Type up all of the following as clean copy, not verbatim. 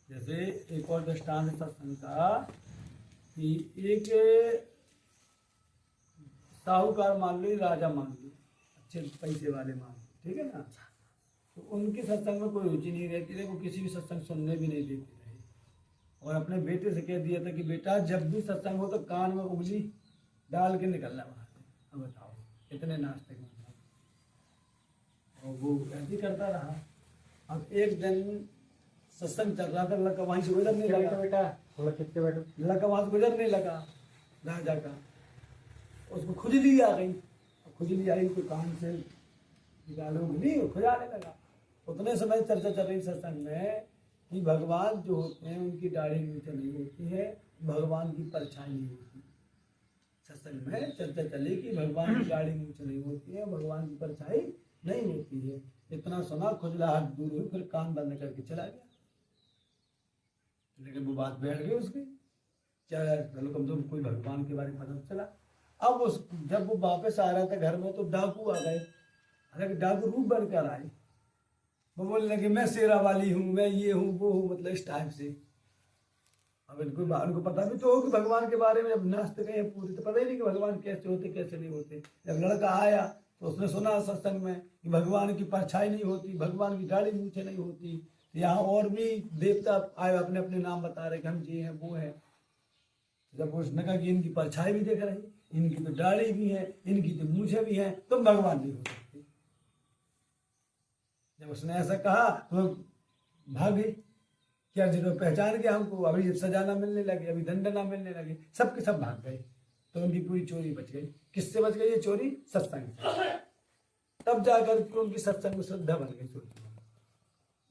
जैसे एक और दृष्टांत सत्संग का कि एक साहूकार मान लो, राजा मान लो, अच्छे पैसे वाले मान लो, ठीक है ना। तो उनके सत्संग में कोई रुचि नहीं रहती थी, वो किसी भी सत्संग सुनने भी नहीं देते रहे। और अपने बेटे से कह दिया था कि बेटा जब भी सत्संग हो तो कान में उंगली डाल के निकलना वहां से। अब बताओ इतने नास्तिक मतलब। और वो ऐसे ही करता रहा। अब एक दिन सत्संग चल रहा था, लड़का वहीं से गुजरने लगा, लड़का वहां से गुजरने लगा राजा का, उसको खुजली आ गई। खुजली आई तो कान से निकालो उंगली, खुजाने लगा। उतने समय चर्चा चल रही सत्संग में कि भगवान जो होते हैं उनकी दाढ़ी नीचे नहीं होती है, भगवान की परछाई नहीं होती। सत्संग में चर्चा चली कि भगवान की दाढ़ी नीचे नहीं होती है, भगवान की परछाई नहीं होती है। इतना सुना, खुजलाहट दूर हुई, फिर कान बंद करके चला गया। लेकिन वो बात बैठ गई उसकी, चलो कम से कम कोई भगवान के बारे में पता चला। अब उस जब वो वापस आ रहा था घर में तो डाकू आ गए। हालांकि डाकू रूप बनकर आए, वो बोलने लगे मैं शेरा वाली हूँ, मैं ये हूँ वो हूँ, मतलब इस टाइप से। अब इनको पता भी तो हो कि भगवान के बारे में, जब नास्तिक है पूरी, तो पता ही नहीं कि भगवान कैसे होते कैसे नहीं होते। जब लड़का आया तो उसने सुना सत्संग में कि भगवान की परछाई नहीं होती, भगवान की दाढ़ी नीचे नहीं होती। तो यहाँ और भी देवता आए, अपने अपने नाम बता रहे कि हम ये हैं वो हैं। जब उसने कहा कि इनकी परछाई भी देख रही, इनकी तो दाढ़ी भी है, इनकी तो मूछें भी हैं, तो भगवान नहीं हो सकते। जब उसने ऐसा कहा तो भाग गई। क्या जरूरत, पहचान गया हमको, अभी सजा ना मिलने लगे, अभी दंड ना मिलने लगे, सबके सब भाग गए। तो उनकी पूरी चोरी बच गई। किससे बच गई ये चोरी? सत्संग से। तब जाकर के उनकी सत्संग में श्रद्धा बन गई। चोरी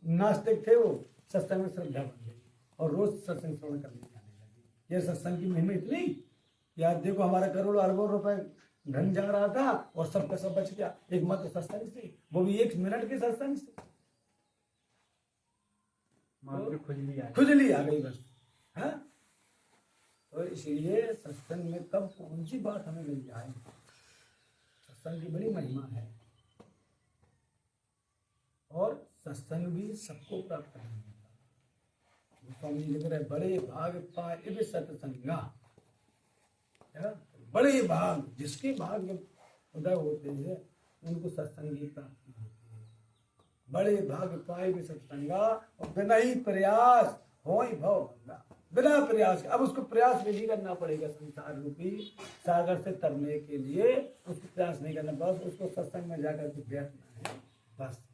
नास्तिक थे वो, सत्संग में श्रद्धा बन गई और रोज सत्संग श्रवण करने जाने लगे। ये सत्संग की महिमा इतनी कि आज देखो हमारा करोड़ों अरबों रुपए धन जा रहा था और सबका सब बच गया एक मात्र सत्संग से, वो भी 1 मिनट के सत्संग से। खुजली आ गई बस। हाँ, तो इसलिए सत्संग में कब कौन सी बात हमें मिल जाए, सत्संग की बड़ी महिमा है। और सत्संग भी सबको प्राप्त करने का। स्वामी जी लिख रहे बड़े भाग पाए सत्संगा। बड़े भाग, जिसके भाग उदय होते हैं उनको सत्संग की प्राप्ति होती है। बड़े भाग पाए भी सत्संगा, और बिना ही प्रयास हो ही भव भंगा। बिना प्रयास, अब उसको प्रयास भी नहीं करना पड़ेगा संसार रूपी सागर से तरने के लिए। उसको प्रयास नहीं करना, बस उसको सत्संग में जाकर के बैठना है बस।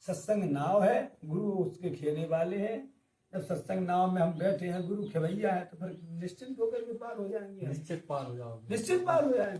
सत्संग नाव है, गुरु उसके खेने वाले हैं। जब सत्संग नाव में हम बैठे हैं, गुरु खेवैया है, तो फिर निश्चिंत होकर के पार हो जाएंगे, निश्चित पार हो जाओगे, निश्चित पार हो जाएंगे।